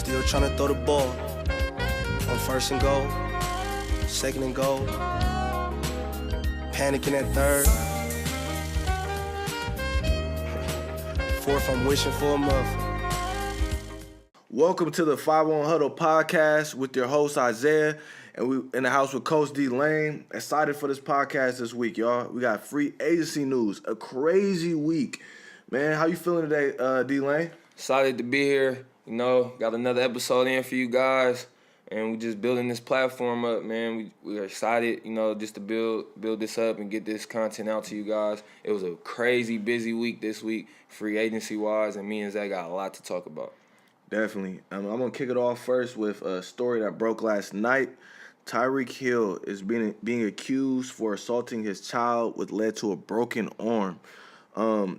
Still trying to throw the ball. On first and goal, second and goal. Panicking at third. Fourth, I'm wishing for a muff. Welcome to the 5-on Huddle podcast with your host Isaiah, and we in the house with Coach D Lane. Excited for this podcast this week, y'all. We got free agency news, a crazy week, man. How you feeling today, D Lane? Excited to be here. You know, got another episode in for you guys, and we just building this platform up, man. We are excited, you know, just to build this up and get this content out to you guys. It was a crazy busy week this week, free agency wise, and me and Zach got a lot to talk about. Definitely. I'm going to kick it off first with a story that broke last night. Tyreek Hill is being accused for assaulting his child, which led to a broken arm.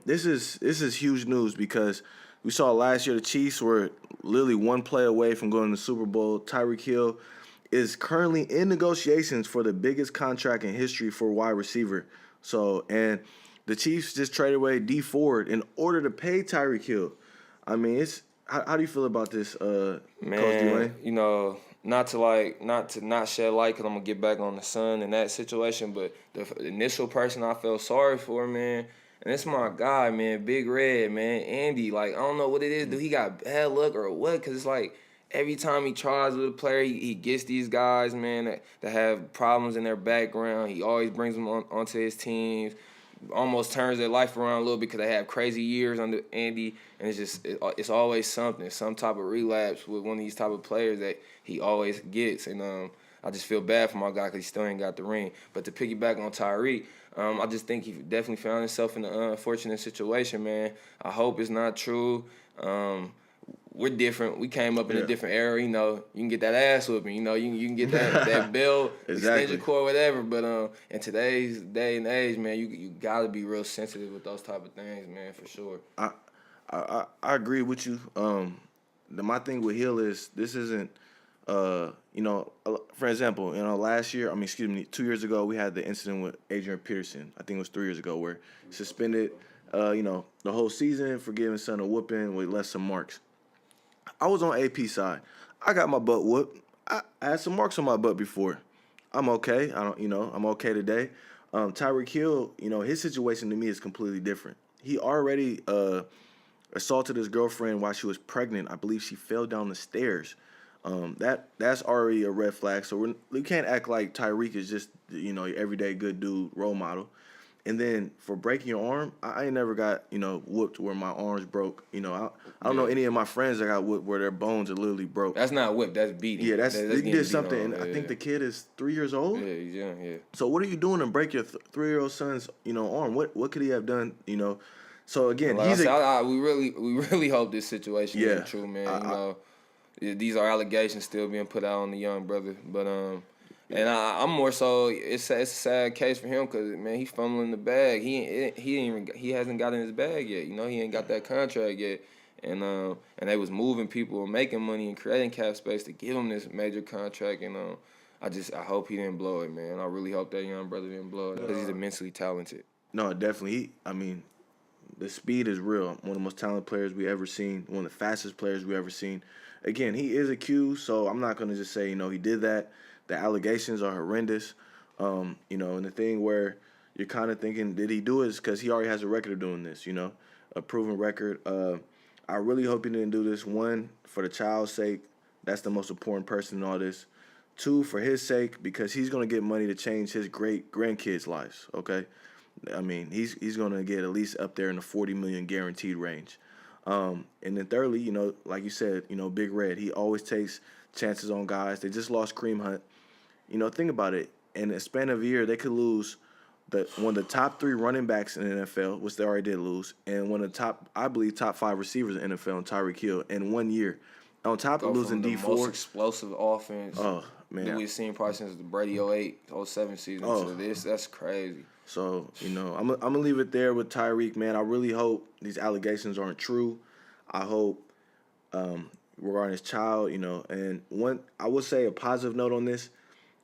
This is huge news because we saw last year the Chiefs were literally one play away from going to the Super Bowl. Tyreek Hill is currently in negotiations for the biggest contract in history for a wide receiver. And the Chiefs just traded away Dee Ford in order to pay Tyreek Hill. I mean, How do you feel about this, Coach D-Lane? You know, not to shed light because I'm going to get back on the sun in that situation, but the initial person I felt sorry for, man, and it's my guy, man, Big Red, man, Andy. Like, I don't know what it is. Do he got bad luck or what? Because it's like every time he tries with a player, he gets these guys, man, that have problems in their background. He always brings them onto his teams. Almost turns their life around a little because they have crazy years under Andy, and it's always something, some type of relapse with one of these type of players that he always gets, and I just feel bad for my guy because he still ain't got the ring. But to piggyback on Tyreek, I just think he definitely found himself in an unfortunate situation, man. I hope it's not true. We're different. We came up in a different era. You know, you can get that ass whooping. You know, you can get that belt, extension cord, whatever. But in today's day and age, man, you gotta be real sensitive with those type of things, man, for sure. I agree with you. My thing with Hill is this isn't, you know, for example, you know, 2 years ago, we had the incident with Adrian Peterson. I think it was 3 years ago where suspended, you know, the whole season for giving son a whooping with left some marks. I was on AP side. I got my butt whooped. I had some marks on my butt before. I'm okay. I'm okay today. Tyreek Hill, you know, his situation to me is completely different. He already assaulted his girlfriend while she was pregnant. I believe she fell down the stairs. That's already a red flag. So we can't act like Tyreek is just, you know, everyday good dude role model. And then for breaking your arm, I ain't never got, you know, whooped where my arms broke. You know, I don't know any of my friends that got whooped where their bones are literally broke. That's not whipped, that's beating. Yeah, that's he did something. And I think the kid is 3 years old. Yeah, he's young, yeah. So what are you doing to break your 3-year-old son's, you know, arm? What could he have done, you know? So again, we really hope this situation isn't true, man. You know, these are allegations still being put out on the young brother, but and I'm more so it's a sad case for him because, man, he's fumbling the bag. He hasn't gotten his bag yet. You know, he ain't got that contract yet, and they was moving people and making money and creating cap space to give him this major contract, and I hope he didn't blow it, man. I really hope that young brother didn't blow it because he's immensely talented. No, definitely. The speed is real. One of the most talented players we ever seen. One of the fastest players we ever seen. Again, he is accused, so I'm not going to just say, you know, he did that. The allegations are horrendous. You know, and the thing where you're kind of thinking, did he do it? Is because he already has a record of doing this, you know, a proven record. I really hope he didn't do this. One, for the child's sake. That's the most important person in all this. Two, for his sake, because he's going to get money to change his great-grandkids' lives, okay? I mean, he's going to get at least up there in the $40 million guaranteed range. And then thirdly, you know, like you said, you know, Big Red, he always takes chances on guys. They just lost Kareem Hunt. You know, think about it. In a span of a year, they could lose one of the top 3 running backs in the NFL, which they already did lose, and one of the top 5 receivers in the NFL, Tyreek Hill, in 1 year. On top of losing Dee Ford. Most explosive offense. Oh, man. That we've seen probably since the Brady 08, 07 season. Oh. So that's crazy. So, you know, I'm going to leave it there with Tyreek, man. I really hope these allegations aren't true. I hope regarding his child, you know, and I would say a positive note on this,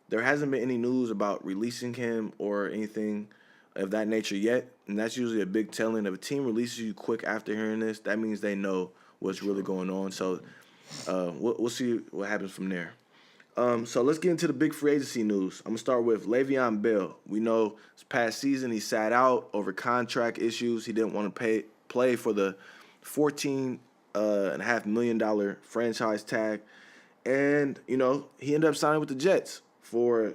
there hasn't been any news about releasing him or anything of that nature yet, and that's usually a big telling. If a team releases you quick after hearing this, that means they know what's really going on. So We'll see what happens from there. So let's get into the big free agency news. I'm gonna start with Le'Veon Bell. We know this past season he sat out over contract issues. He didn't want to play for the $14.5 million franchise tag, and he ended up signing with the Jets for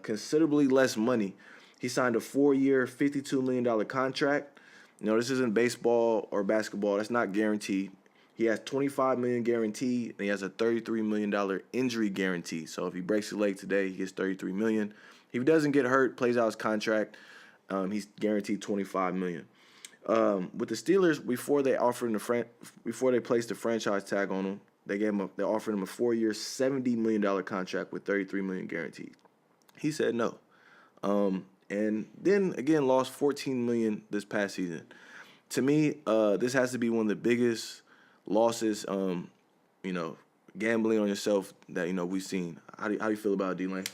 considerably less money. He signed a 4-year, $52 million contract. This isn't baseball or basketball. That's not guaranteed. He has $25 million guaranteed, and he has a $33 million injury guarantee. So if he breaks his leg today, he gets $33 million. If he doesn't get hurt, plays out his contract, he's guaranteed $25 million. With the Steelers, before they placed the franchise tag on him, they offered him a 4-year, $70 million contract with $33 million guaranteed. He said no, and then again lost $14 million this past season. To me, this has to be one of the biggest losses, gambling on yourself that we've seen. How do you feel about it, D-Lane?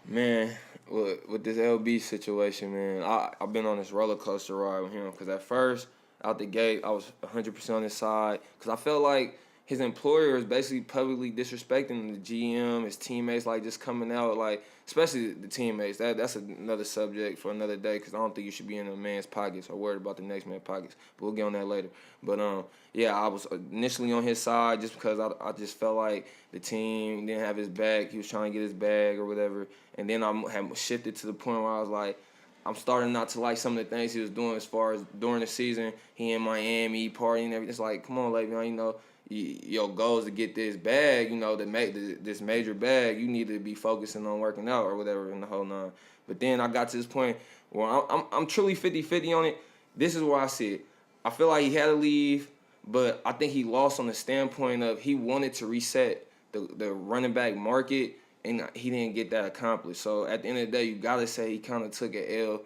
Man, with this LB situation, man, I've been on this roller coaster ride with him because at first, out the gate, I was 100% on his side because I felt like his employer is basically publicly disrespecting the GM, his teammates, like just coming out, like especially the teammates. That's another subject for another day because I don't think you should be in a man's pockets or worried about the next man's pockets. But we'll get on that later. But yeah, I was initially on his side just because I just felt like the team didn't have his back. He was trying to get his bag or whatever. And then I had shifted to the point where I was like, I'm starting not to like some of the things he was doing as far as during the season. He in Miami partying and everything. It's like, come on, Le'Veon, your goal is to get this bag, to make this major bag. You need to be focusing on working out or whatever in the whole nine. But then I got to this point where I'm truly 50-50 on it. This is where I see it. I feel like he had to leave, but I think he lost on the standpoint of he wanted to reset the running back market, and he didn't get that accomplished. So at the end of the day, you got to say he kind of took an L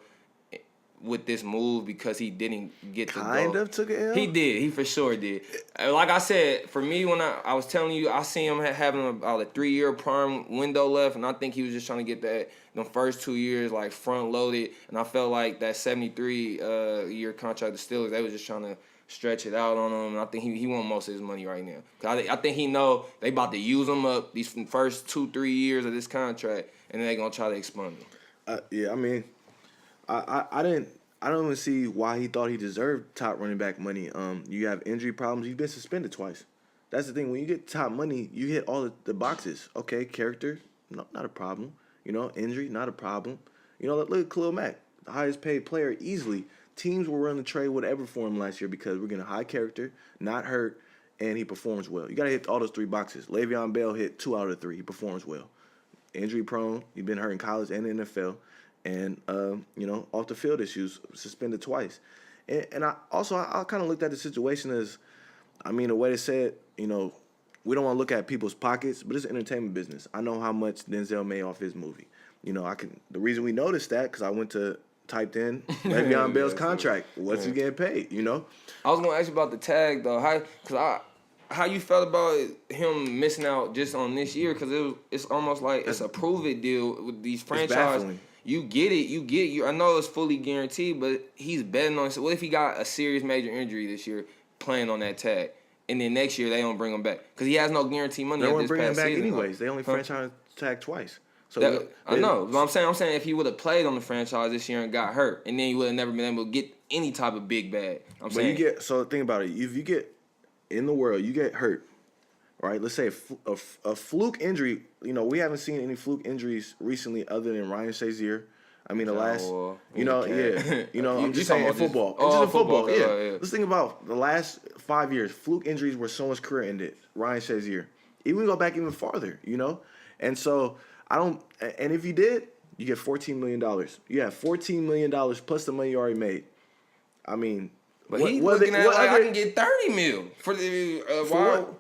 with this move because he didn't get the goal. Kind of took an L? He did. He for sure did. Like I said, for me, when I was telling you, I seen him having about a 3-year prime window left, and I think he was just trying to get the first 2 years like front loaded, and I felt like that 73-year contract the Steelers, they was just trying to stretch it out on him, and I think he want most of his money right now. I think he know they about to use him up these first 2-3 years of this contract, and then they gonna try to expand him. Yeah, I mean, I don't even see why he thought he deserved top running back money. You have injury problems. You've been suspended twice. That's the thing. When you get top money, you hit all the boxes. Okay, character, no, not a problem. Injury, not a problem. Look at Khalil Mack, the highest paid player easily. Teams will run the trade whatever for him last year because we're getting a high character, not hurt, and he performs well. You got to hit all those 3 boxes. Le'Veon Bell hit 2 out of the 3. He performs well. Injury prone. He's been hurt in college and the NFL. And, off the field issues, suspended twice. And I kind of looked at the situation as, the way they said, we don't want to look at people's pockets, but it's an entertainment business. I know how much Denzel made off his movie. The reason we noticed that, because I typed in Le'Veon Bell's contract. What's he getting paid, I was going to ask you about the tag, though. How you felt about him missing out just on this year? Because it's almost like it's a prove-it deal with these franchises. You get it. I know it's fully guaranteed, but he's betting on it. So what if he got a serious major injury this year playing on that tag, and then next year they don't bring him back? Because he has no guaranteed money they at won't this bring him past back season. Anyways. They only franchise tag twice. So I know. But I'm saying if he would have played on the franchise this year and got hurt, and then he would have never been able to get any type of big bag. So think about it. If you get in the world, you get hurt. Right, let's say a fluke injury. We haven't seen any fluke injuries recently other than Ryan Shazier. The last, I'm just saying in football. Just in football, yeah. Let's think about the last 5 years. Fluke injuries where someone's career ended. Ryan Shazier. Even go back even farther, And so and if you did, you get $14 million. You have $14 million plus the money you already made. But he's looking at I can get $30 million for the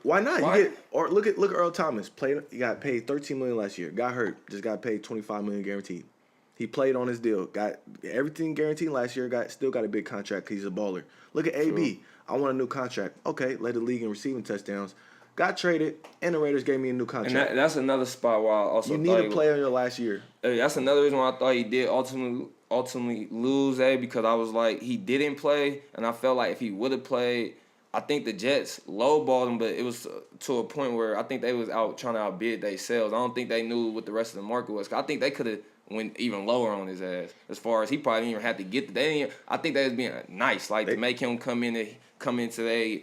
why not? Why? Look at Earl Thomas. He got paid $13 million last year. Got hurt. Just got paid $25 million guaranteed. He played on his deal. Got everything guaranteed last year. Still got a big contract because he's a baller. Look at AB. I want a new contract. Okay, led the league in receiving touchdowns. Got traded, and the Raiders gave me a new contract. And that's another spot where I also need a player in your last year. That's another reason why I thought he did ultimately lose, because I was like, he didn't play, and I felt like if he would have played, I think the Jets lowballed them, but it was to a point where I think they was out trying to outbid themselves. I don't think they knew what the rest of the market was. 'Cause I think they could have went even lower on his ass. As far as he probably didn't even have to get. I think they was being nice, like to make him come into their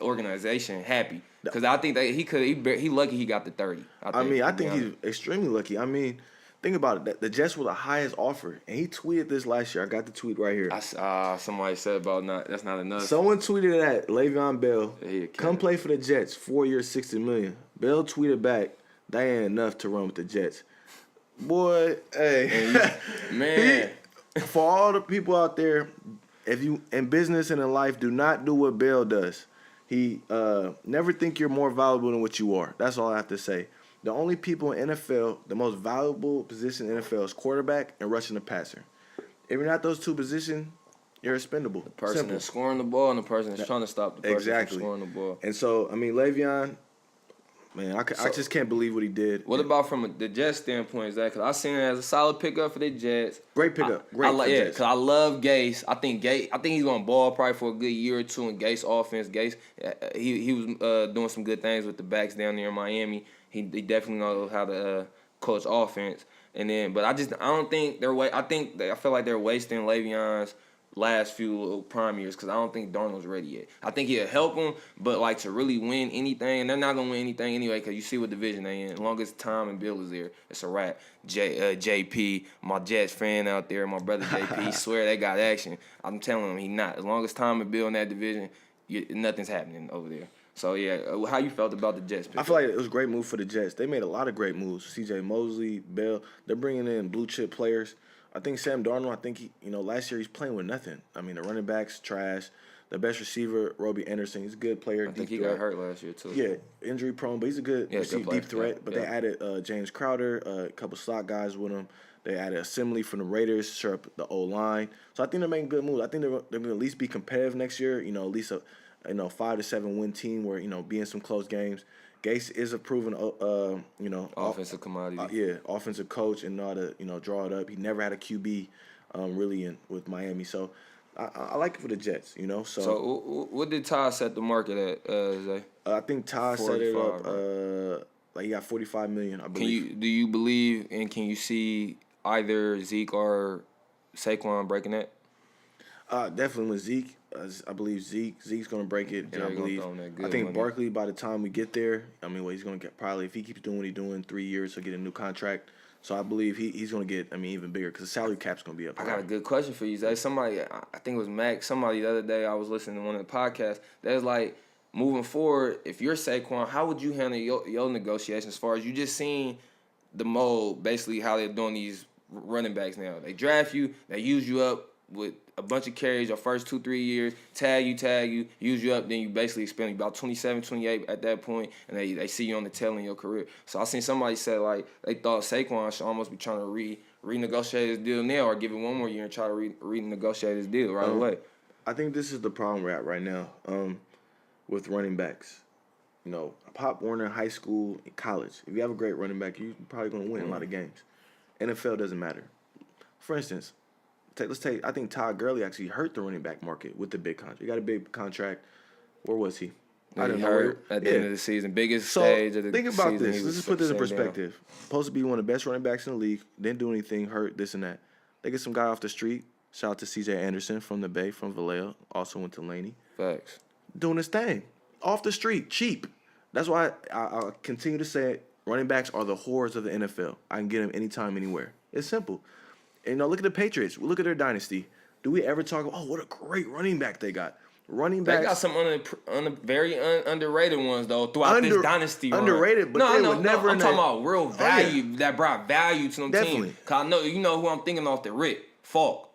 organization happy. Because I think that he lucky he got the 30. I think he's extremely lucky. I mean, think about it. The Jets were the highest offer, and he tweeted this last year. I got the tweet right here. Somebody said about that's not enough. Someone tweeted at Le'Veon Bell, come play for the Jets, 4 years, $60 million. Bell tweeted back, that ain't enough to run with the Jets. Boy, hey, man. For all the people out there, if you in business and in life, do not do what Bell does. He never think you're more valuable than what you are. That's all I have to say. The only people in NFL, the most valuable position in NFL is quarterback and rushing the passer. If you're not those two positions, you're expendable. The person that's scoring the ball and the person that's trying to stop the person from scoring the ball. And so, I mean, Le'Veon, man, I just can't believe what he did. What about from the Jets standpoint, is that? Because I seen it as a solid pickup for the Jets. Great pickup. Because I love Gase. I think he's going to ball probably for a good year or two in Gase offense. Gase, he was doing some good things with the backs down there in Miami. He definitely knows how to coach offense. And then, but I don't think I feel like they're wasting Le'Veon's last few prime years because I don't think Darnold's ready yet. I think he'll help them, but like to really win anything, and they're not gonna win anything anyway because you see what division they in. As long as Tom and Bill is there, it's a wrap. JP, my Jets fan out there, my brother JP, swear they got action. I'm telling him he not. As long as Tom and Bill in that division, nothing's happening over there. So, yeah, how you felt about the Jets pick? I feel like it was a great move for the Jets. They made a lot of great moves. C.J. Mosley, Bell, they're bringing in blue-chip players. I think Sam Darnold, last year he's playing with nothing. I mean, the running back's trash. The best receiver, Robbie Anderson, he's a good player. I think he got hurt last year, too. Yeah, injury-prone, but he's a good deep threat. But they added James Crowder, a couple slot guys with him. They added Assembly from the Raiders, shore up the O-line. So I think they're making good moves. I think they're going to at least be competitive next year, at least a 5 to 7 win team where be in some close games. Gase is a proven offensive commodity. Offensive coach and know how to draw it up. He never had a QB really with Miami, so I like it for the Jets. So what did Todd set the market at, Zay? I think Todd set it up like he got $45 million. I believe. Do you believe and can you see either Zeke or Saquon breaking that? Definitely with Zeke. I believe Zeke's going to break it, and I think Barkley, by the time we get there, he's going to get probably, if he keeps doing what he's doing, 3 years, he'll get a new contract. So I believe he's going to get, even bigger because the salary cap's going to be up. I got a good question for you, Zay. Somebody, I think it was Max, somebody the other day I was listening to one of the podcasts, that was like, moving forward, if you're Saquon, how would you handle your negotiations as far as you just seen the mold, basically how they're doing these running backs now? They draft you, they use you up with a bunch of carries your first 2-3 years, tag you, use you up, then you basically spend about 27, 28 at that point, and they see you on the tail in your career. So I seen somebody say, like, they thought Saquon should almost be trying to renegotiate his deal now or give it one more year and try to renegotiate his deal right away. I think this is the problem we're at right now with running backs. Pop Warner, high school, college. If you have a great running back, you're probably going to win a lot of games. NFL doesn't matter. For instance, I think Todd Gurley actually hurt the running back market with the big contract. He got a big contract. Where was he? I didn't know. At the end of the season. Biggest stage of the season. Think about this. Let's just put this in perspective. Supposed to be one of the best running backs in the league. Didn't do anything, hurt, this and that. They get some guy off the street. Shout out to C.J. Anderson from the Bay, from Vallejo. Also went to Laney. Facts. Doing his thing. Off the street. Cheap. That's why I continue to say it. Running backs are the whores of the NFL. I can get them anytime, anywhere. It's simple. And look at the Patriots. Look at their dynasty. Do we ever talk about, what a great running back they got? Running backs. They got some very underrated ones, though, throughout this dynasty run. Underrated, but they were never I'm talking about real value that brought value to them Definitely. teams. Because I know, you know who I'm thinking off the rip. Falk.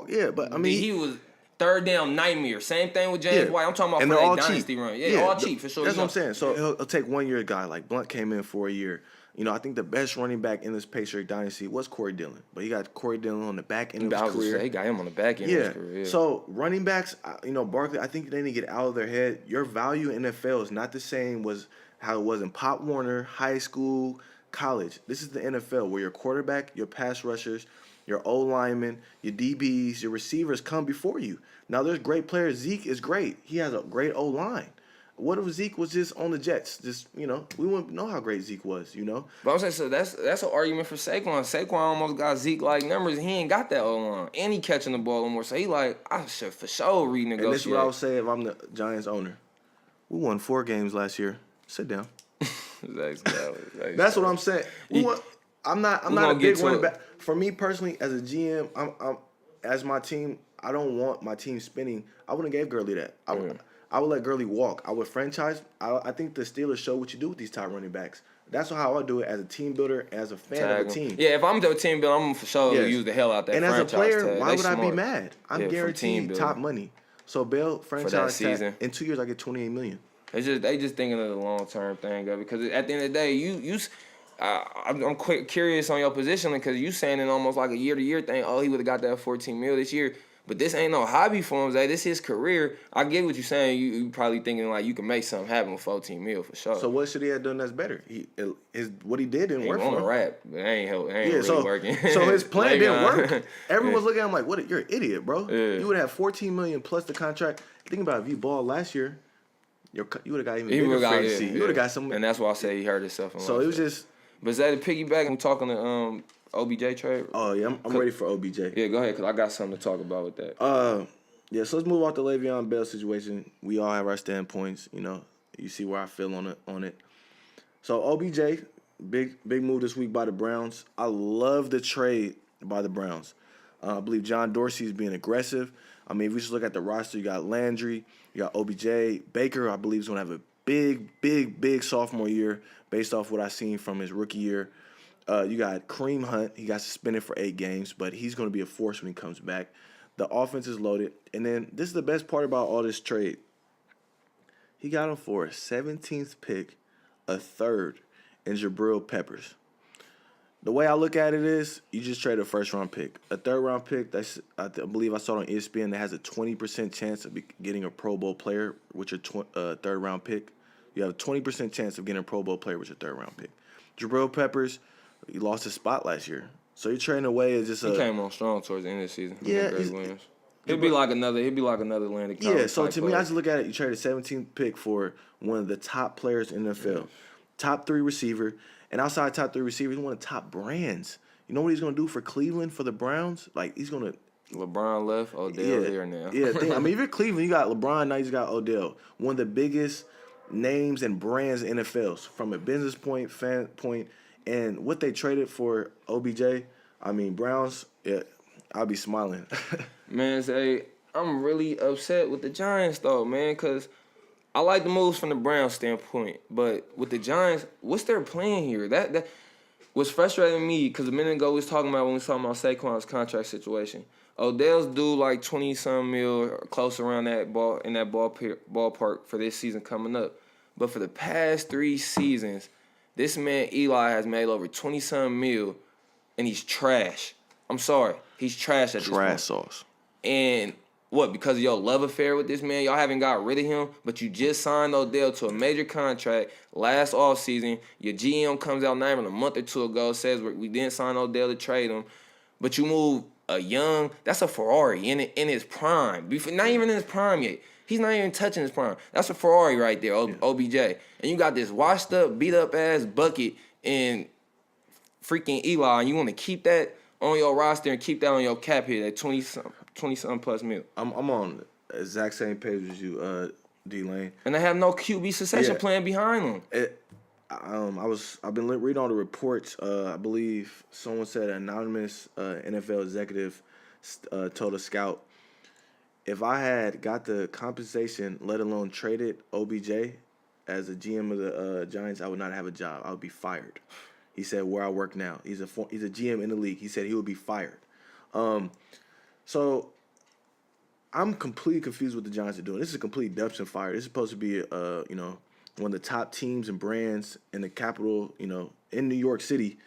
Yeah, but he was third down nightmare. Same thing with James White. I'm talking about for that dynasty run. Yeah, all cheap, for sure. That's what I'm saying. So he'll take 1 year guy. Like Blunt came in for a year. I think the best running back in this Patriot dynasty was Corey Dillon. But he got Corey Dillon on the back end of his career. He got him on the back end of his career. Yeah. So running backs, Barkley, I think they need to get out of their head. Your value in NFL is not the same as how it was in Pop Warner, high school, college. This is the NFL where your quarterback, your pass rushers, your O linemen, your DBs, your receivers come before you. Now there's great players. Zeke is great. He has a great O line. What if Zeke was just on the Jets? Just we wouldn't know how great Zeke was. But I'm saying, so that's an argument for Saquon. Saquon almost got Zeke-like numbers, and he ain't got that O-line. And he catching the ball more. So he like, I should for sure renegotiate. And this is what I would say if I'm the Giants owner. We won 4 games last year. Sit down. That's what I'm saying. I'm not a big running back. For me personally, as a GM, I'm as my team, I don't want my team spending. I wouldn't give Gurley that. I would let Gurley walk. I would franchise. I think the Steelers show what you do with these top running backs. That's how I do it as a team builder, as a fan of the team. Yeah, if I'm the team builder, I'm for sure use the hell out that franchise tag. And as a player, why would I be mad? I'm guaranteed top money. So Bill, franchise tag, in 2 years I get $28 million. They just thinking of the long term thing, because at the end of the day, I'm quite curious on your position because you saying it almost like a year to year thing. Oh, he would have got that $14 million this year. But this ain't no hobby for him, Zay. This is his career. I get what you're saying. You probably thinking like you can make something happen with $14 million for sure. So what should he have done that's better? What he did didn't work for him. He rap, but it ain't really working. So his plan didn't work. Everyone's looking at him like, "What? You're an idiot, bro. Yeah. You would have $14 million plus the contract. Think about it, if you balled last year, you would have got even bigger free agency. You would have got some. And that's why I say he hurt himself. So it was just. But Zay, to piggyback, I'm talking to OBJ trade. Oh yeah, I'm ready for OBJ. Yeah, go ahead, cause I got something to talk about with that. Yeah, so let's move off the Le'Veon Bell situation. We all have our standpoints. You see where I feel on it. So OBJ, big move this week by the Browns. I love the trade by the Browns. I believe John Dorsey is being aggressive. I mean, if we just look at the roster, you got Landry, you got OBJ, Baker. I believe is going to have a big sophomore year based off what I've seen from his rookie year. You got Kareem Hunt. He got suspended for 8 games, but he's going to be a force when he comes back. The offense is loaded. And then this is the best part about all this trade. He got him for a 17th pick, a third, and Jabril Peppers. The way I look at it is you just trade a first-round pick. A third-round pick, I believe I saw it on ESPN, that has a 20% chance of getting a Pro Bowl player with your third-round pick. You have a 20% chance of getting a Pro Bowl player with your third-round pick. Jabril Peppers, he lost his spot last year. So you're trading away as just he came on strong towards the end of the season. Yeah, He'd be like another Landon Collins. Yeah, so to me, I just look at it. You trade a 17th pick for one of the top players in the NFL, top 3 receiver, and outside top 3 receivers, one of the top brands. You know what he's gonna do for Cleveland for the Browns? Like he's gonna. LeBron left, Odell here now. Yeah, I mean, if you're Cleveland, you got LeBron, now you got Odell, one of the biggest names and brands in NFL from a business point, fan point. And what they traded for OBJ, I mean, Browns, I'll be smiling. Man, Zay, I'm really upset with the Giants, though, man, because I like the moves from the Browns standpoint. But with the Giants, what's their plan here? That was frustrating me because a minute ago we was talking about when we was talking about Saquon's contract situation. Odell's due like 20-some mil or close around that ballpark for this season coming up. But for the past 3 seasons, this man, Eli, has made over 20-some mil, and he's trash. I'm sorry. He's trash at this point. Trash sauce. And what, because of your love affair with this man, y'all haven't got rid of him, but you just signed Odell to a major contract last offseason. Your GM comes out not even a month or 2 ago, says we didn't sign Odell to trade him. But you move that's a Ferrari in his prime. Not even in his prime yet. He's not even touching his prime. That's a Ferrari right there, OBJ. And you got this washed up, beat up ass bucket in freaking Eli, and you want to keep that on your roster and keep that on your cap hit at 20-something plus mil. I'm on the exact same page as you, D-Lane. And they have no QB succession plan behind them. I've been reading all the reports. I believe someone said an anonymous NFL executive told a scout, if I had got the compensation, let alone traded OBJ as a GM of the Giants, I would not have a job. I would be fired. He said where I work now. He's a GM in the league. He said he would be fired. So I'm completely confused what the Giants are doing. This is a complete dumpster fire. This is supposed to be one of the top teams and brands in the capital, in New York City.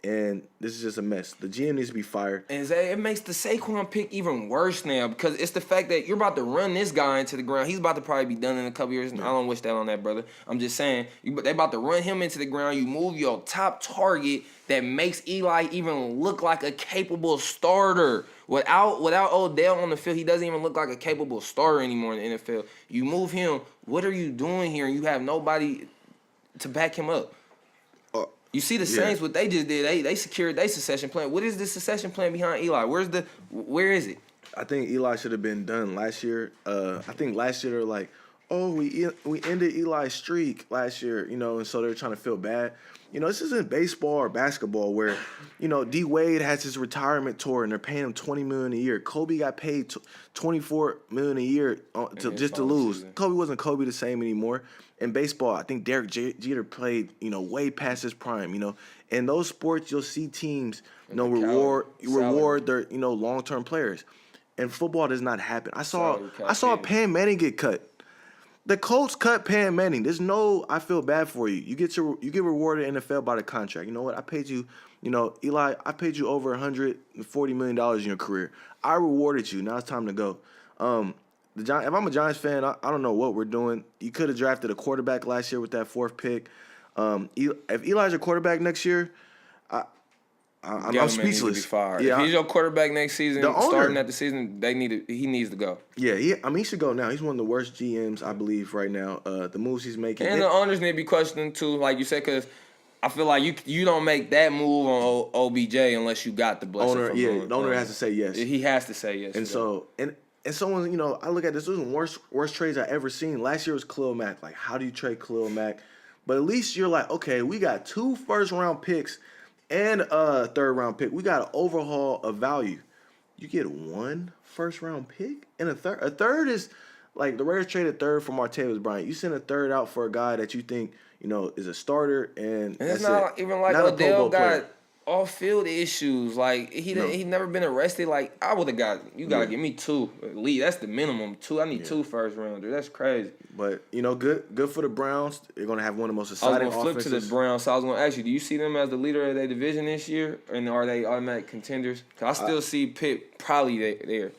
and this is just a mess. The GM needs to be fired. And it makes the Saquon pick even worse now because it's the fact that you're about to run this guy into the ground. He's about to probably be done in a couple years. Yeah. I don't wish that on that brother. I'm just saying, they about to run him into the ground. You move your top target that makes Eli even look like a capable starter. Without Odell on the field, he doesn't even look like a capable starter anymore in the NFL. You move him. What are you doing here? You have nobody to back him up. You see the Saints, what they just did, they secured their succession plan. What is the succession plan behind Eli? Where is it? I think Eli should have been done last year. I think last year they're like, oh, we ended Eli's streak last year, and so they're trying to feel bad. This isn't baseball or basketball where, D Wade has his retirement tour and they're paying him $20 million a year. Kobe got paid $24 million a year to lose. Season. Kobe wasn't Kobe the same anymore. In baseball, I think Derek Jeter played, way past his prime, In those sports, you'll see teams, reward their, long-term players. And football does not happen. I saw Peyton Manning get cut. The Colts cut Peyton Manning. There's I feel bad for you. You get rewarded in the NFL by the contract. You know what? I paid you, Eli, I paid you over $140 million in your career. I rewarded you. Now it's time to go. If I'm a Giants fan, I don't know what we're doing. You could have drafted a quarterback last year with that 4th pick. If Eli's your quarterback next year, I'm speechless. If he's your quarterback next season, starting at the season, he needs to go. Yeah, he should go now. He's one of the worst GMs, I believe, right now. The moves he's making. And the owners need to be questioned too, like you said, because I feel like you don't make that move on OBJ unless you got the blessing from him. The owner has to say yes. He has to say yes. And so, and someone, I look at this was the worst trades I ever seen. Last year was Khalil Mack. Like, how do you trade Khalil Mack? But at least you're like, okay, we got 2 first-round picks and a 3rd-round pick. We got an overhaul of value. You get 1 first-round pick and a third. A third is like the Raiders traded 3rd for Martavis Bryant. You send a 3rd out for a guy that you think is a starter, and it's not even like Odell got off-field issues. Like he never been arrested. Like I would have got. You gotta give me 2 at least. That's the minimum. 2. I need 2 first-rounders. That's crazy. But good for the Browns. They're gonna have one of the most exciting offenses. I was gonna flip to the Browns. So I was gonna ask you, do you see them as the leader of their division this year, and are they automatic contenders? Cause I still see Pitt probably there.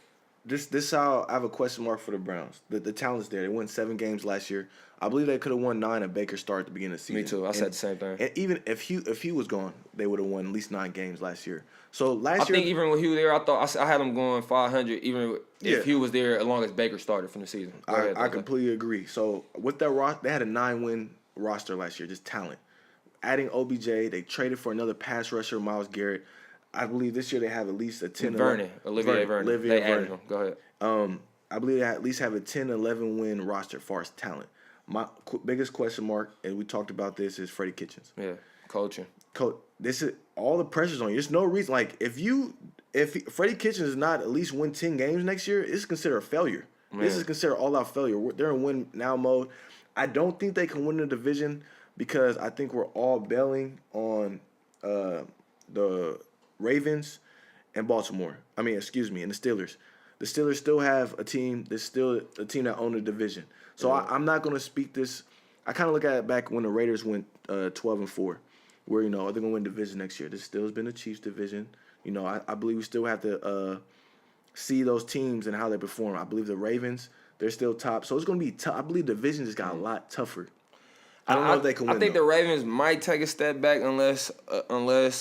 This how I have a question mark for the Browns. The talent's there. They won 7 games last year. I believe they could have won 9 if Baker started at the beginning of the season. Me too. I said the same thing. And even if he was gone, they would have won at least 9 games last year. So last year, I think even when Hugh there, I thought I had him going 500. Even if he was there, as long as Baker started from the season. I completely agree. So with that they had a 9-win roster last year, just talent. Adding OBJ, they traded for another pass rusher, Myles Garrett. I believe this year they have at least a 10. Olivier Vernon. They added him. Go ahead. I believe they at least have a 10-11 win roster as far as talent. My biggest question mark, and we talked about this, is Freddie Kitchens. Yeah, coaching. This is all the pressure's on you. There's no reason. Like if Freddie Kitchens does not at least win 10 games next year, it's considered a failure. Man. This is considered all-out failure. They're in win now mode. I don't think they can win the division because I think we're all bailing on the Ravens and Baltimore. And the Steelers. The Steelers still have a team. There's still a team that owns the division. So I'm not going to speak this. I kind of look at it back when the Raiders went 12-4, where they're going to win division next year. This still has been the Chiefs division. I believe we still have to see those teams and how they perform. I believe the Ravens, they're still top. So it's going to be tough. I believe the division just got a lot tougher. I don't know if they can win. I think the Ravens might take a step back unless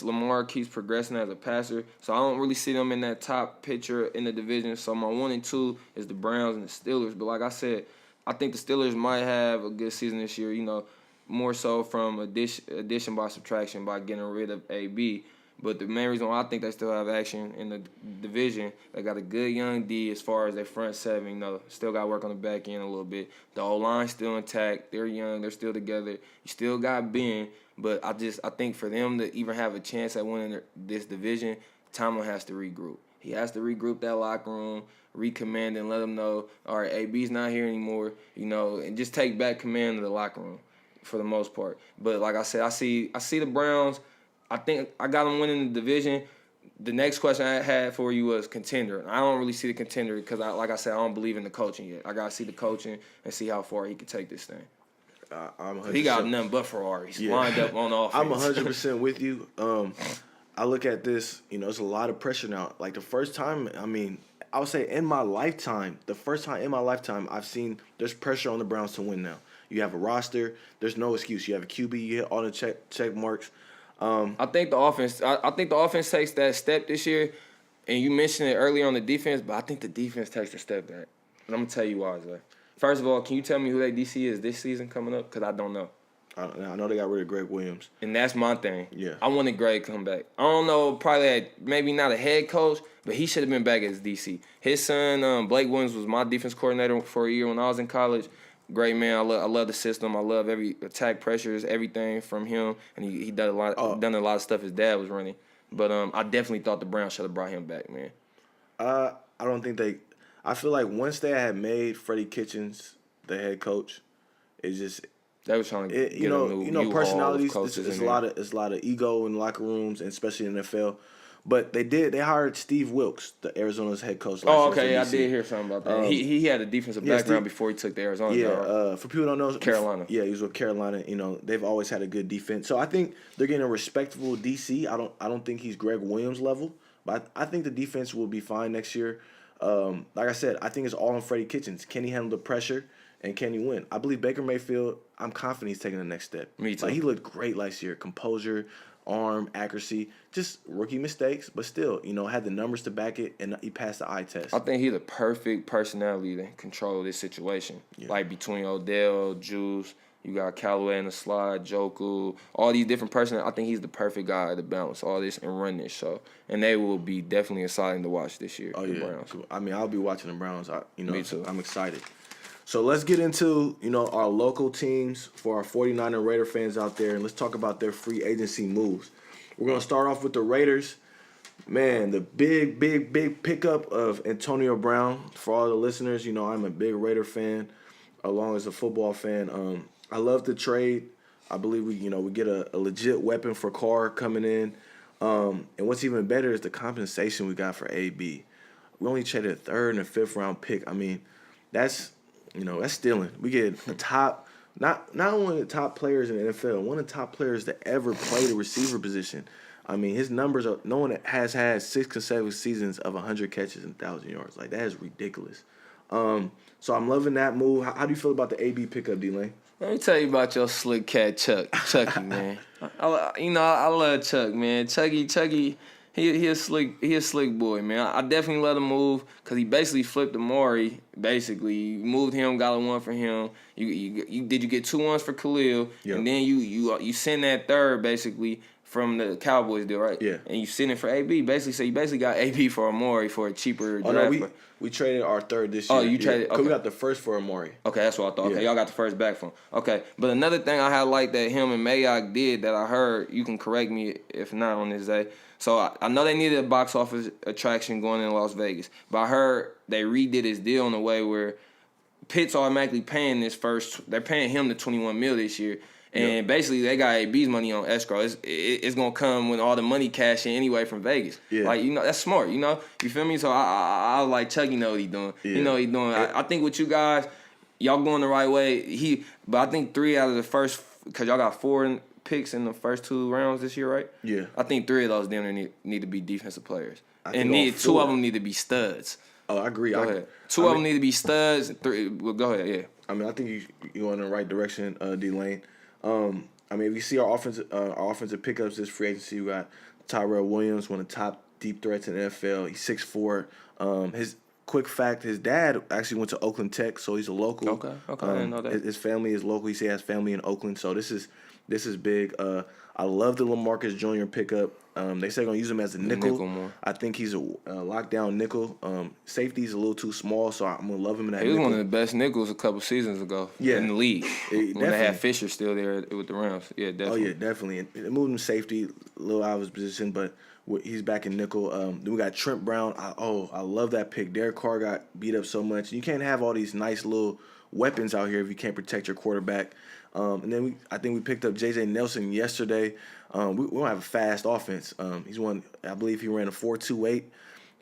Lamar keeps progressing as a passer. So I don't really see them in that top picture in the division. So my 1 and 2 is the Browns and the Steelers. But like I said, I think the Steelers might have a good season this year. More so from addition by subtraction by getting rid of AB. But the main reason why I think they still have action in the division, they got a good young D as far as their front 7. Still got to work on the back end a little bit. The O-line's still intact. They're young. They're still together. You still got Ben. But I think for them to even have a chance at winning this division, Tomlin has to regroup. He has to regroup that locker room, recommand, and let them know, all right, AB's not here anymore, and just take back command of the locker room for the most part. But like I said, I see the Browns. I think I got them winning the division. The next question I had for you was contender. I don't really see the contender because, like I said, I don't believe in the coaching yet. I got to see the coaching and see how far he can take this thing. He got nothing but Ferraris lined up on offense. I'm 100% with you. I look at this, there's a lot of pressure now. Like the first time, I would say in my lifetime, the first time in my lifetime, I've seen there's pressure on the Browns to win now. You have a roster. There's no excuse. You have a QB. You hit all the check marks. I think the offense. I think the offense takes that step this year, and you mentioned it earlier on the defense, but I think the defense takes a step back. And I'm gonna tell you why, Zay. First of all, can you tell me who their DC is this season coming up? Because I don't know. I know they got rid of Greg Williams. And that's my thing. Yeah. I wanted Greg to come back. I don't know, probably maybe not a head coach, but he should have been back as DC. His son, Blake Williams, was my defense coordinator for a year when I was in college. Great man. I love the system. I love every attack pressures, everything from him. And he done a lot of stuff his dad was running. But I definitely thought the Browns should have brought him back, man. I don't think they. I feel like once they had made Freddie Kitchens the head coach, it just. They was trying to get a new personalities. It's a lot of ego in locker rooms, and especially in the NFL. But they hired Steve Wilkes, the Arizona's head coach. Okay, I did hear something about that. He had a defensive background before he took the Arizona job. Right? For people who don't know, Carolina. Yeah, he was with Carolina. They've always had a good defense. So I think they're getting a respectable DC. I don't think he's Greg Williams level, but I think the defense will be fine next year. Like I said, I think it's all on Freddie Kitchens. Can he handle the pressure? And can he win? I believe Baker Mayfield, I'm confident he's taking the next step. Me too. Like, he looked great last year. Composure, arm, accuracy. Just rookie mistakes, but still, had the numbers to back it, and he passed the eye test. I think he's the perfect personality to control this situation. Yeah. Like between Odell, Juice, you got Callaway in the slide, Joku, all these different personalities. I think he's the perfect guy to balance all this and run this show. And they will be definitely exciting to watch this year. Oh, the yeah. Browns. I'll be watching the Browns. Me too. I'm excited. So let's get into, our local teams for our 49er Raider fans out there, and let's talk about their free agency moves. We're going to start off with the Raiders. Man, the big pickup of Antonio Brown. For all the listeners, I'm a big Raider fan, along as a football fan. I love the trade. I believe we get a legit weapon for Carr coming in. And what's even better is the compensation we got for AB. We only traded a third and a fifth round pick. That's stealing. We get a top, not only the top players in the NFL, one of the top players that ever played a receiver position. His numbers are, no one has had 6 consecutive seasons of 100 catches and 1,000 yards. Like, that is ridiculous. So I'm loving that move. How do you feel about the AB pickup, D-Lane? Let me tell you about your slick cat Chucky, man. I love Chuck, man. Chucky. He a slick boy, man. I definitely let him move because he basically flipped Amari. Basically, you moved him, got a one for him. You get 2 ones for Khalil, yep. And then you send that third basically from the Cowboys deal, right? Yeah. And you send it for AB, basically. So you basically got AB for Amari for a cheaper draft. No, we traded our third this year. Oh, you traded? Okay. We got the first for Amari. Okay, that's what I thought. Okay, yeah. Y'all got the first back from. Okay, but another thing I had liked that him and Mayock did that I heard, you can correct me if not on this day. So I know they needed a box office attraction going in Las Vegas, but I heard they redid his deal in a way where Pitt's automatically paying they're paying him the $21 million this year. And basically, they got AB's money on escrow. It's gonna come when all the money cash in anyway from Vegas. Yeah. Like, that's smart. You feel me? So I like Chuck. Know what he doing. Yeah. He know what he doing. I think with you guys, y'all going the right way. But I think 3 out of the first, because y'all got 4 picks in the first 2 rounds this year, right? Yeah. I think 3 of those damn need to be defensive players, and 2 of them need to be studs. Oh, I agree. Go ahead. 2 of them need to be studs. 3. Well, go ahead. Yeah. I think you going in the right direction, D-Lane. If you see our offensive pickups this free agency, we got Tyrell Williams, one of the top deep threats in the NFL. He's 6'4". His quick fact: his dad actually went to Oakland Tech, so he's a local. Okay. I didn't know that. His family is local. He has family in Oakland, so this is big. I love the LaMarcus Jr. pickup. They say they're gonna use him as a nickel. More. I think he's a lockdown nickel. Safety's a little too small, so I'm gonna love him in that. He was nickel. one of the best nickels a couple seasons ago. Yeah. In the league. When Definitely. they had Fisher still there with the Rams. Yeah, definitely. Oh yeah, definitely. And they moved him safety, a little out of his position, but he's back in nickel. Then we got Trent Brown. I love that pick. Derek Carr got beat up so much. You can't have all these nice little weapons out here if you can't protect your quarterback. And then I think we picked up J.J. Nelson yesterday. We don't have a fast offense. He's one. I believe he ran a 4.28,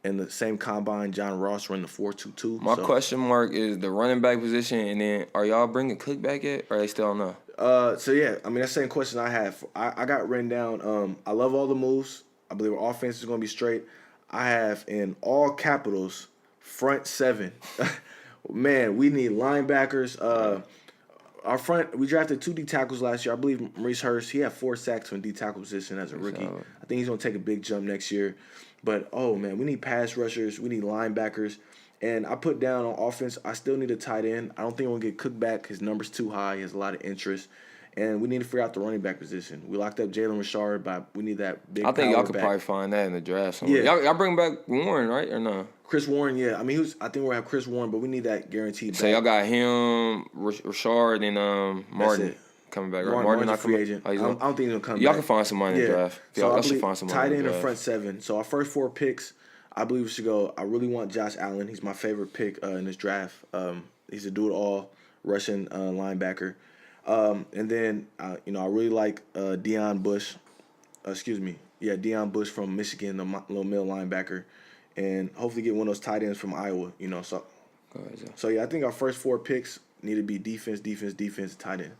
and the same combine John Ross ran the 4.22. My question mark is the running back position, and then are y'all bringing Cook back yet, or they still don't know? That's the same question I have. I got written down. I love all the moves. I believe our offense is going to be straight. I have in all capitals front seven. Man, we need linebackers. Our front, we drafted 2 D tackles last year. I believe Maurice Hurst, he had 4 sacks from D tackle position as a rookie. I think he's going to take a big jump next year. But, oh, man, we need pass rushers. We need linebackers. And I put down on offense, I still need a tight end. I don't think we'll get Cook back. His number's too high. He has a lot of interest. And we need to figure out the running back position. We locked up Jalen Richard, but we need that big I think y'all could back. probably find that in the draft somewhere. Yeah. Y'all bring back Warren, right, or no? Chris Warren, yeah. I mean, I think we'll have Chris Warren, but we need that guaranteed back. So y'all got him, Richard, and Martin coming back, right? Martin's not a free coming. agent. Oh, I don't think he's going to come back. Y'all can find some money in the draft. So Y'all should find some money tight in the end draft. and front seven. So our first 4 picks, I believe we should go. I really want Josh Allen. He's my favorite pick in this draft. He's a do-it-all Russian linebacker. And then, I really like Deion Bush. Deion Bush from Michigan, the little middle linebacker. And hopefully get one of those tight ends from Iowa, So, I think our first 4 picks need to be defense, tight end.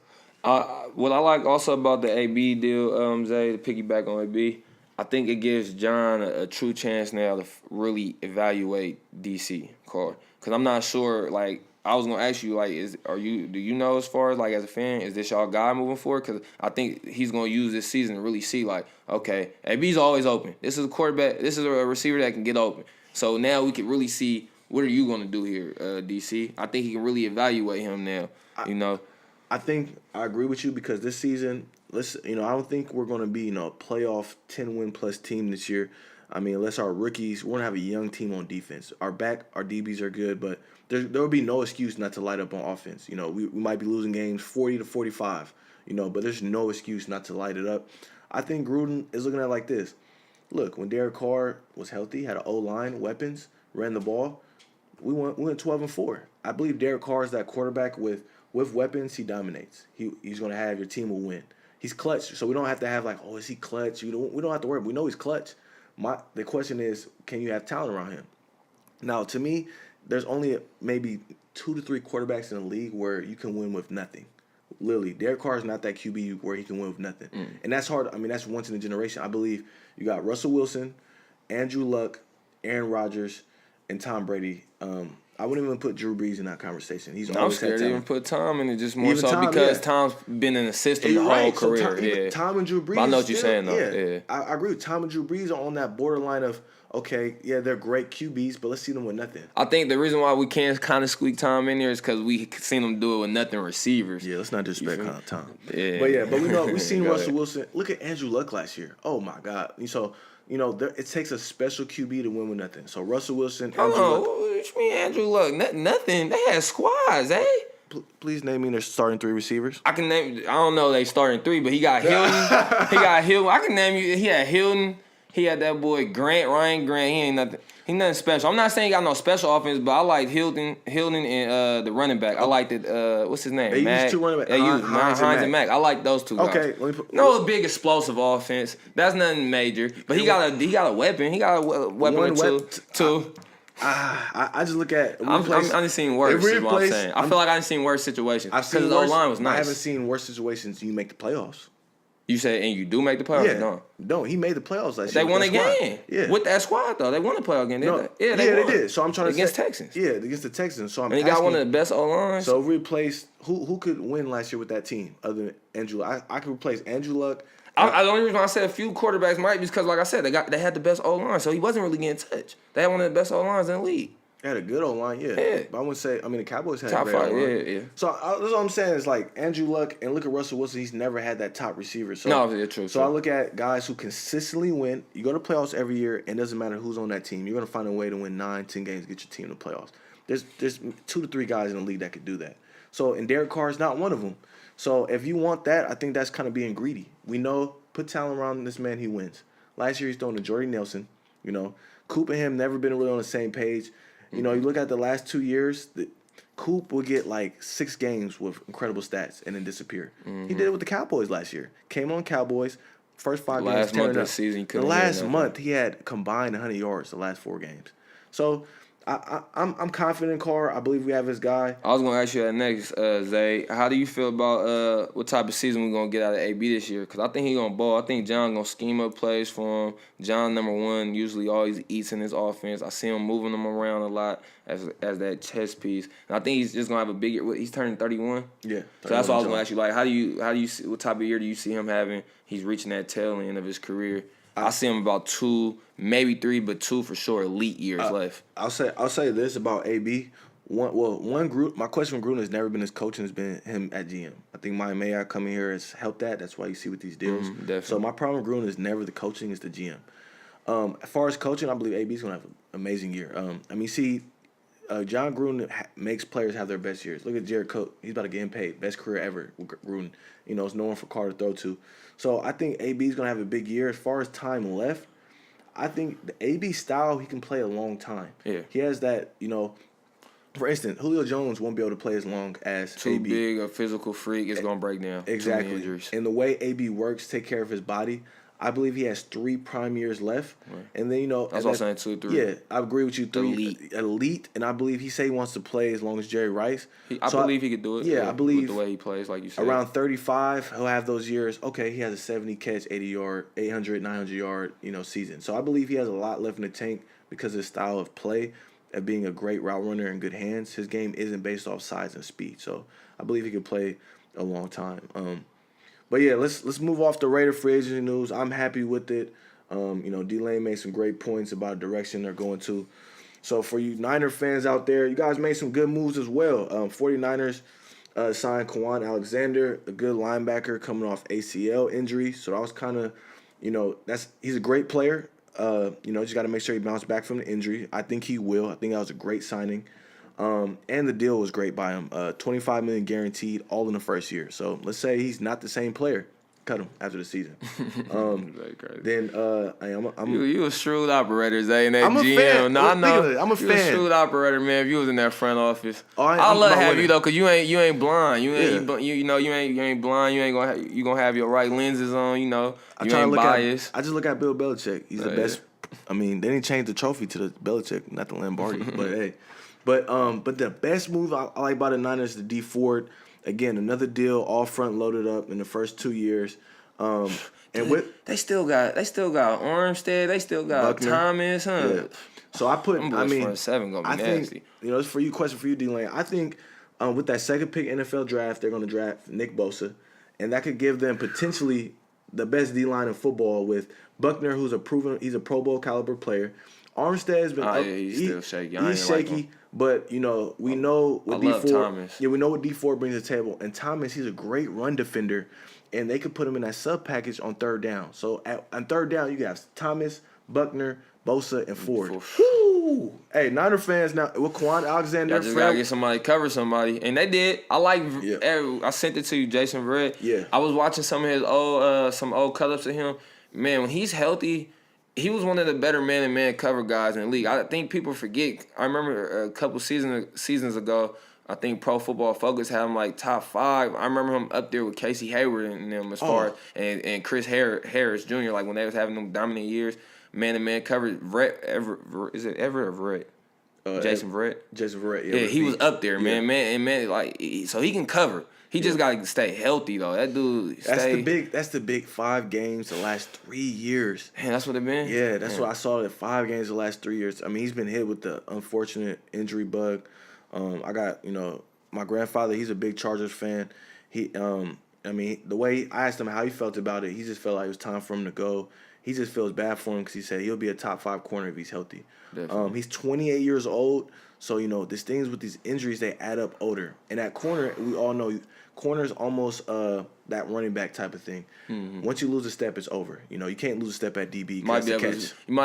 What I like also about the AB deal, Zay, to piggyback on AB, I think it gives John a true chance now to really evaluate DC Carr. Because I'm not sure, I was gonna ask you, do you know as far as as a fan, is this y'all guy moving forward? Because I think he's gonna use this season to really see okay, AB's always open. This is a quarterback. This is a receiver that can get open. So now we can really see what are you gonna do here, DC. I think he can really evaluate him now. I think I agree with you because this season, I don't think we're gonna be a playoff 10-win plus team this year. I mean, unless our rookies, we're gonna have a young team on defense. Our DBs are good, but there will be no excuse not to light up on offense. We might be losing games 40-45, but there's no excuse not to light it up. I think Gruden is looking at it like this. Look, when Derek Carr was healthy, had an O-line, weapons, ran the ball, we went 12-4. I believe Derek Carr is that quarterback with weapons, he dominates. He's going to have your team will win. He's clutch, so we don't have to have is he clutch? We don't have to worry. We know he's clutch. The question is, can you have talent around him? Now, to me, there's only maybe 2 to 3 quarterbacks in the league where you can win with nothing. Literally, Derek Carr is not that QB where he can win with nothing. And that's hard. I mean, that's once in a generation. I believe you got Russell Wilson, Andrew Luck, Aaron Rodgers, and Tom Brady. I wouldn't even put Drew Brees in that conversation. He's always had talent. To even put Tom in it, just more so because Tom's been in the system the whole career. Tom and Drew Brees. But I know what you're saying, though. Yeah. I agree with Tom and Drew Brees are on that borderline of, okay, yeah, they're great QBs, but let's see them with nothing. I think the reason why we can't kind of squeak Tom in there is because we seen them do it with nothing receivers. Yeah, let's not disrespect Tom. Yeah. But we know we've seen Russell Wilson. Look at Andrew Luck last year. Oh my God. So it takes a special QB to win with nothing. So Russell Wilson, Andrew Luck. What you mean Andrew Luck? Nothing. They had squads, eh? Please name me their starting 3 receivers. I can name. I don't know they starting 3, but he got Hilton. I can name you. He had Hilton. He had that boy Ryan Grant. He ain't nothing. He nothing special. I'm not saying he got no special offense, but I like Hilton and the running back. I liked it. What's his name? They Mac. used 2 running backs. They used Hines and Mac. I like those 2 guys. Okay, no big explosive offense. That's nothing major. But he got a weapon. He got a weapon or two. I just look at. I done seen worse. Is what I'm saying. I feel like I done seen worse situations. I've seen the O-line was nice. I haven't seen worse situations. You make the playoffs. You said, and you do make the playoffs? Yeah. No, he made the playoffs last year. They won a game. Yeah. With that squad, though. They won a playoff game, didn't they? Yeah, they did. So I'm trying to against Texans. Yeah, against the Texans. So I'm and he got one of the best O-lines. So replace who could win last year with that team other than Andrew Luck? I could replace Andrew Luck. The only reason I said a few quarterbacks might be because, like I said, they had the best O-line, so he wasn't really getting touched. They had one of the best O-lines in the league. They had a good O-line, yeah. But I wouldn't say. I mean, the Cowboys had top a great O-line. Yeah. So that's what I'm saying is Andrew Luck and look at Russell Wilson. He's never had that top receiver. So true. So I look at guys who consistently win. You go to playoffs every year, and it doesn't matter who's on that team. You're gonna find a way to win 9, 10 games, get your team to the playoffs. There's 2 to 3 guys in the league that could do that. So and Derek Carr is not one of them. So if you want that, I think that's kind of being greedy. We know put talent around this man, he wins. Last year he's throwing to Jordy Nelson. Coop and him never been really on the same page. You look at the last 2 years, Coop will get 6 games with incredible stats and then disappear. Mm-hmm. He did it with the Cowboys last year. Came on Cowboys, first 5 games. Last month of the season, the last month he had combined 100 yards the last 4 games. So I'm confident in Carr. I believe we have his guy. I was gonna ask you that next, Zay. How do you feel about what type of season we're gonna get out of AB this year? Because I think he's gonna ball. I think John gonna scheme up plays for him. John, number one, usually always eats in his offense. I see him moving them around a lot as that chess piece. And I think he's just gonna have a big year. He's turning 31. Yeah. So that's what I was gonna ask you. Like, how do you see, what type of year do you see him having? He's reaching that tail end of his career. I see him about 2, maybe 3, but 2 for sure elite years left. I'll say this about AB. My question with Gruden has never been his coaching, has been him at GM. I think Mike Mayock coming here has helped that. That's why you see with these deals. Definitely. So my problem with Gruden is never the coaching, it's the GM. As far as coaching, I believe AB's gonna have an amazing year. John Gruden makes players have their best years. Look at Jared Cook. He's about to get paid. Best career ever with Gruden. It's no one for Carr to throw to. So I think AB's going to have a big year. As far as time left, I think the AB style, he can play a long time. Yeah. He has that, for instance, Julio Jones won't be able to play as long as Too AB. big a physical freak is going to break down. Exactly. Too many injuries. And the way AB works, take care of his body, I believe he has 3 prime years left. Right. And then, That's what I'm saying, 2 or 3. Yeah, I agree with you. 3 Elite. elite. And I believe he say he wants to play as long as Jerry Rice. I believe he could do it. Yeah, I believe with the way he plays, like you said. Around 35, he'll have those years. Okay, he has a 70 catch, 80 yard, 800, 900 yard, season. So I believe he has a lot left in the tank because of his style of play, of being a great route runner in good hands. His game isn't based off size and speed. So I believe he could play a long time. But yeah, let's move off the Raider free agency news. I'm happy with it. D-Lane made some great points about the direction they're going to. So for you Niner fans out there, you guys made some good moves as well. 49ers signed Kwan Alexander, a good linebacker coming off ACL injury. So that was kind of, he's a great player. Just got to make sure he bounced back from the injury. I think he will. I think that was a great signing. And the deal was great by him. $25 million guaranteed, all in the first year. So let's say he's not the same player. Cut him after the season. Then you a shrewd operator, Zay, in that I'm a GM. fan. No, I know. I'm a You fan. a shrewd operator, man. If you was in that front office, I love to have winning. you though, cause you ain't blind. You ain't Yeah. you ain't blind. You ain't gonna have your right lenses on. You ain't biased. I just look at Bill Belichick. He's the best. I mean, they didn't change the trophy to the Belichick, not the Lombardi. But hey, but the best move I like about the Niners is the D Ford. Again, another deal, all front loaded up in the first 2 years. They still got Armstead. They still got Buckner. Thomas, huh? Yeah. So front 7 gonna be nasty. It's for you. Question for you, D-Lane. I think with that second pick NFL draft, they're going to draft Nick Bosa, and that could give them potentially the best D-line in football with Buckner, who's he's a Pro Bowl caliber player. Armstead's been he's still shaky. He's shaky, but we know what I love Thomas. Yeah, we know what D4 brings to the table, and Thomas, he's a great run defender, and they could put him in that sub package on third down. So on third down, you got Thomas, Buckner, Bosa, and Ford. Woo! Hey, Niner fans now with Kwan Alexander. I just gotta get somebody to cover somebody, and they did. Yeah. I sent it to you, Jason Verrett. Yeah. I was watching some of his old cut-ups of him. Man, when he's healthy, he was one of the better man-to-man cover guys in the league. I think people forget. I remember a couple seasons ago, I think Pro Football Focus had him like top 5. I remember him up there with Casey Hayward and them as far as and Chris Harris Jr. Like when they was having them dominant years, man-to-man coverage. Is it Everett or Verrett? Jason Verrett. Jason Verrett. Yeah, he was up there, man. Like so he can cover. He just gotta stay healthy though. That dude. That's the big 5 games the last 3 years. Man, that's what it been. Yeah, that's what I saw. The 5 games the last 3 years. I mean, he's been hit with the unfortunate injury bug. I got my grandfather. He's a big Chargers fan. The way I asked him how he felt about it, he just felt like it was time for him to go. He just feels bad for him because he said he'll be a top 5 corner if he's healthy. He's 28 years old, so these things with these injuries, they add up older. And at corner, we all know corner's almost that running back type of thing. Mm-hmm. Once you lose a step, it's over. You can't lose a step at DB. You might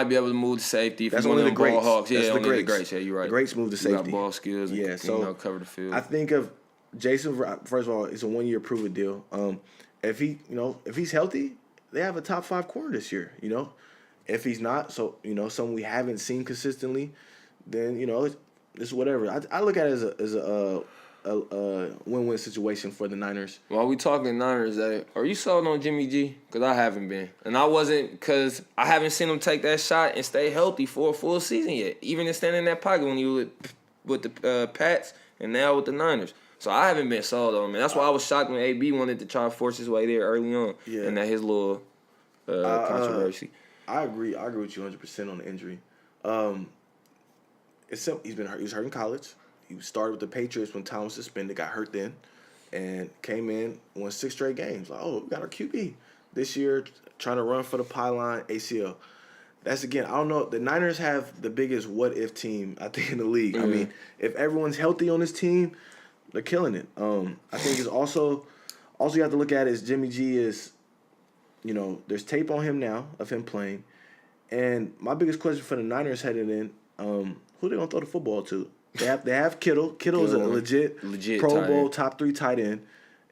be able to move to safety. If that's you're one of the greats. Hawks. Yeah, that's only the greats. Yeah, you're right. The greats move to safety. You got ball skills. Yeah, so cover the field. I think of Jason. First of all, it's a 1-year prove-it deal. If he's healthy, they have a top 5 corner this year. If he's not, so someone we haven't seen consistently, then it's whatever. I look at it as a a win-win situation for the Niners. While we talking Niners, are you sold on Jimmy G? Because I haven't been. And I wasn't because I haven't seen him take that shot and stay healthy for a full season yet. Even in standing in that pocket when you with the Pats and now with the Niners. So I haven't been sold on him. And that's why I was shocked when AB wanted to try to force his way there early on. Yeah. And that his little controversy. I agree with you 100% on the injury. It's simple. He was hurt in college. He started with the Patriots when Tom was suspended, got hurt then, and came in, won 6 straight games. Like, oh, we got our QB. This year, trying to run for the pylon, ACL. That's, again, I don't know. The Niners have the biggest what-if team, I think, in the league. Mm-hmm. I mean, if everyone's healthy on this team, they're killing it. I think it's also you have to look at is Jimmy G is, there's tape on him now of him playing. And my biggest question for the Niners headed in, who they going to throw the football to? They have Kittle. Kittle is a legit Pro Bowl top 3 tight end,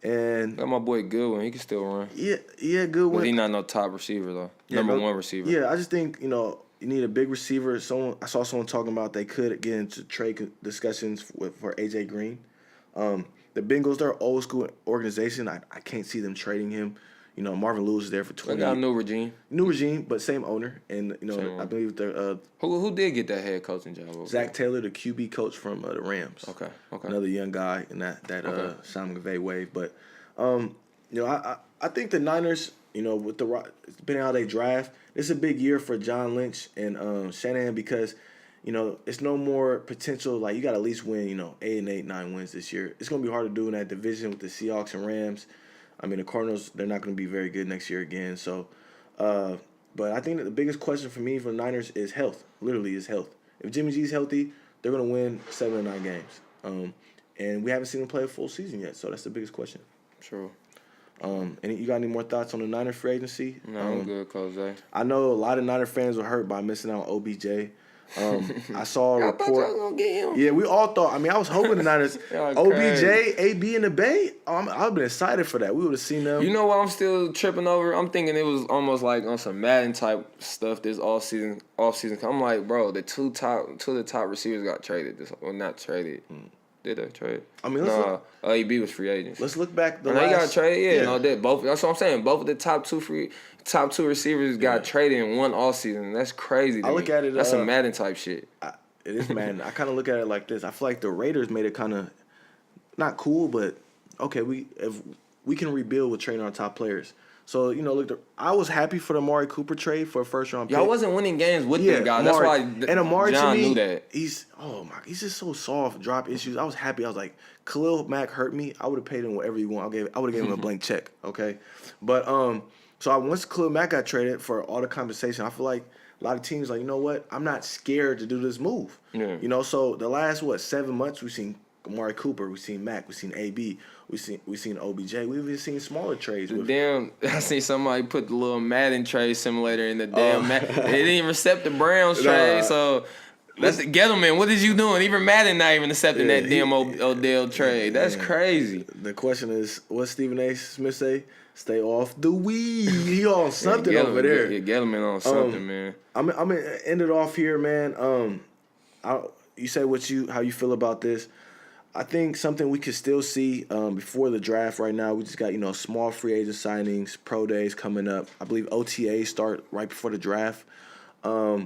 and Got my boy Goodwin. He can still run. Yeah, Goodwin. But he not no top receiver though. Number one receiver. Yeah, I just think you need a big receiver. I saw someone talking about they could get into trade discussions for AJ Green. The Bengals, they're an old school organization. I can't see them trading him. Marvin Lewis is there for 20 They got a years. New regime, but same owner. And, I believe they're Who did get that head coaching job? Zach Taylor, the QB coach from the Rams. Okay. Another young guy in that Sean McVay wave. But, I think the Niners, with depending on how they draft, it's a big year for John Lynch and Shanahan because, it's no more potential. Like, you got to at least win, 8-8, 9 wins this year. It's going to be hard to do in that division with the Seahawks and Rams. I mean, the Cardinals, they're not going to be very good next year again. So, but I think that the biggest question for me for the Niners is health. Literally is health. If Jimmy G's healthy, they're going to win 7 or 9 games. And we haven't seen him play a full season yet, so that's the biggest question. True. And you got any more thoughts on the Niner free agency? No, I'm good, Jose. I know a lot of Niner fans were hurt by missing out on OBJ. I saw a report. I thought y'all gonna get him. Yeah, we all thought. I mean, I was hoping the Niners, OBJ, AB in the Bay. I've been excited for that. We would have seen them. You know what I'm still tripping over? I'm thinking it was almost like on some Madden type stuff this off season. I'm like, bro, the two of the top receivers got traded. Not traded. Did they trade? I mean, AB was free agents. Let's look back. They got traded. Yeah, no, both. That's what I'm saying. Both of the top two receivers got traded in one off season. That's crazy. I look at it. That's some Madden type shit. It is Madden. I kind of look at it like this. I feel like the Raiders made it kind of not cool, but okay, if we can rebuild with trading our top players. So, look, I was happy for the Amari Cooper trade for a first-round pick. Y'all wasn't winning games with them guys. That's why Amari, John to me, knew that. He's just so soft, drop issues. I was happy. I was like, Khalil Mack hurt me. I would have paid him whatever you want. I would have gave him a blank check, okay? But so once Khalil Mack got traded for all the compensation, I feel like a lot of teams like, you know what? I'm not scared to do this move. Yeah. So the last, 7 months, we've seen Amari Cooper, we've seen Mack, we've seen AB, we've seen OBJ. We've even seen smaller trades. I seen somebody put the little Madden trade simulator in the damn They didn't even accept the Browns trade, so that's Gettleman. What is you doing? Even Madden not even accepting that damn Odell trade. That's crazy. The question is, what Stephen A. Smith say? Stay off the weed. He on something over there. Yeah, Gettleman on something, man. I'm gonna end it off here, man. You say how you feel about this. I think something we could still see before the draft right now. We just got, small free agent signings, pro days coming up. I believe OTAs start right before the draft. I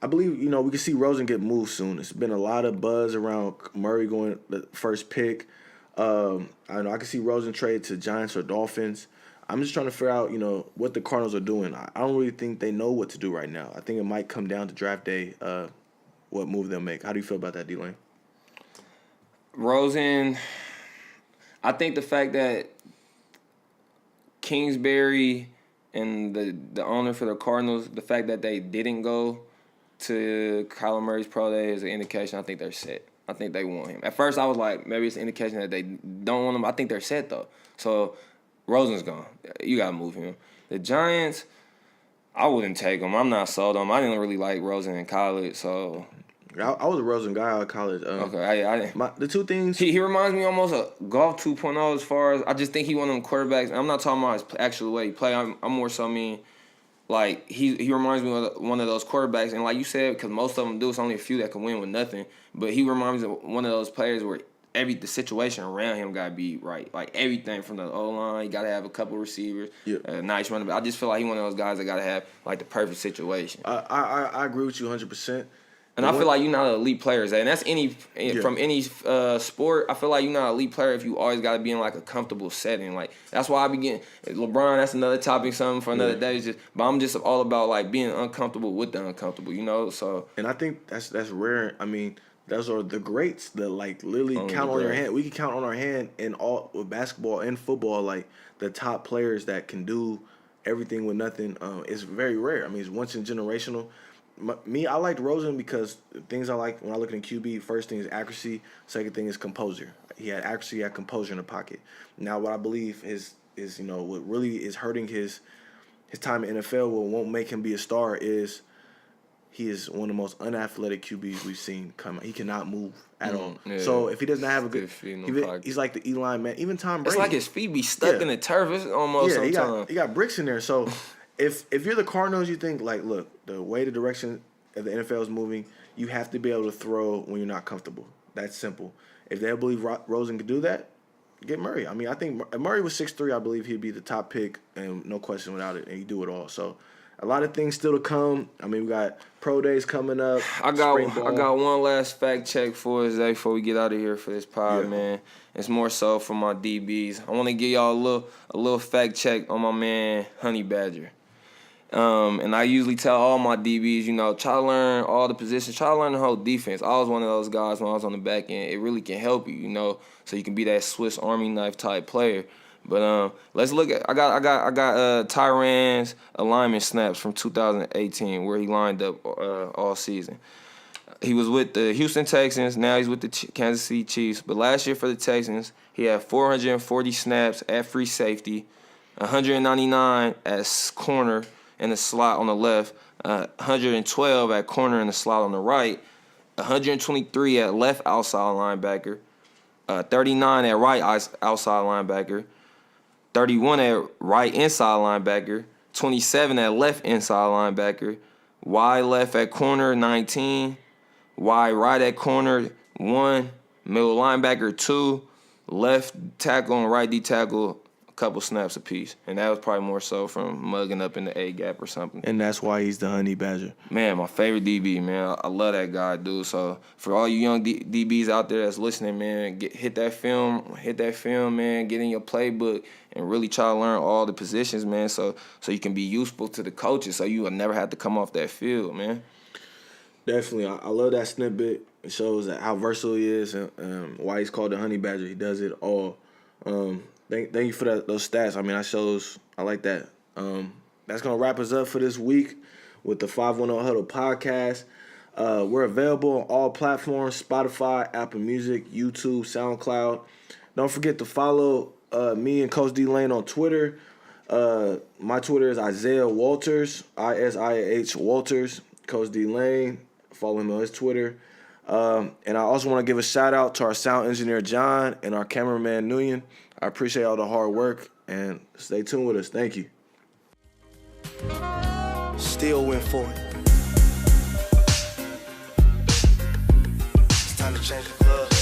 believe, we can see Rosen get moved soon. There's been a lot of buzz around Murray going the first pick. I know I can see Rosen trade to Giants or Dolphins. I'm just trying to figure out, what the Cardinals are doing. I don't really think they know what to do right now. I think it might come down to draft day, what move they'll make. How do you feel about that, D-Lane? Rosen, I think the fact that Kingsbury and the owner for the Cardinals, the fact that they didn't go to Kyler Murray's pro day is an indication I think they're set. I think they want him. At first, I was like, maybe it's an indication that they don't want him. I think they're set, though. So, Rosen's gone. You got to move him. The Giants, I wouldn't take him. I'm not sold on him. I didn't really like Rosen in college, so... I was a Rosen guy out of college. Okay, the two things... He reminds me almost of Golf 2.0 as far as... I just think he one of them quarterbacks. I'm not talking about his actual way he play. I'm more so like, he reminds me of one of those quarterbacks. And like you said, because most of them do, it's only a few that can win with nothing. But he reminds me of one of those players where the situation around him gotta be right. Like everything from the O-line, you gotta have a couple receivers, nice running back. I just feel like he's one of those guys that gotta have like the perfect situation. I agree with you 100%. And I feel like you're not an elite player, and that's from any sport. I feel like you're not an elite player if you always got to be in like a comfortable setting. Like that's why I begin LeBron. That's another topic, something for another day. But I'm just all about like being uncomfortable with the uncomfortable, you know. So and I think that's rare. I mean, those are the greats that like literally count on your hand. We can count on our hand in all with basketball and football. Like the top players that can do everything with nothing. It's very rare. I mean, it's once in generational. I liked Rosen because things I like when I look at QB, first thing is accuracy, second thing is composure. He had accuracy, he had composure in the pocket. Now what I believe is what really is hurting his time in NFL, what won't make him be a star is he is one of the most unathletic QBs we've seen come. He cannot move at all. Yeah. So if he doesn't have a good he's like the Eli man. Even Tom Brady. It's like his feet be stuck in the turf. It's almost sometimes. He got bricks in there. So if you're the Cardinals, you think like, look, the way the direction of the NFL is moving, you have to be able to throw when you're not comfortable. That's simple. If they believe Rosen could do that, get Murray. I mean, I think if Murray was 6'3", I believe he'd be the top pick, and no question without it, and he'd do it all. So a lot of things still to come. I mean, we got pro days coming up. I got one last fact check for us today before we get out of here for this pod, man. It's more so for my DBs. I want to give y'all a little fact check on my man Honey Badger. And I usually tell all my DBs, try to learn all the positions, try to learn the whole defense. I was one of those guys when I was on the back end. It really can help you, so you can be that Swiss Army knife type player. But let's look at I got Tyran's alignment snaps from 2018 where he lined up all season. He was with the Houston Texans. Now he's with the Kansas City Chiefs. But last year for the Texans, he had 440 snaps at free safety, 199 at corner in the slot on the left, 112 at corner in the slot on the right, 123 at left outside linebacker, 39 at right outside linebacker, 31 at right inside linebacker, 27 at left inside linebacker, wide left at corner 19, wide right at corner 1, middle linebacker 2, left tackle and right D tackle couple snaps apiece, and that was probably more so from mugging up in the A gap or something. And that's why he's the Honey Badger. Man, my favorite DB, man. I love that guy, dude. So for all you young DBs out there that's listening, man, hit that film, man. Get in your playbook and really try to learn all the positions, man. So you can be useful to the coaches, so you will never have to come off that field, man. Definitely, I love that snippet. It shows how versatile he is and why he's called the Honey Badger. He does it all. Thank you for those stats. I mean, I like that. That's going to wrap us up for this week with the 510 Huddle podcast. We're available on all platforms, Spotify, Apple Music, YouTube, SoundCloud. Don't forget to follow me and Coach D Lane on Twitter. My Twitter is Isaiah Walters, ISIAH Walters. Coach D Lane, follow him on his Twitter. And I also want to give a shout-out to our sound engineer, John, and our cameraman, Nguyen. I appreciate all the hard work, and stay tuned with us. Thank you. Still went for it. It's time to change the club.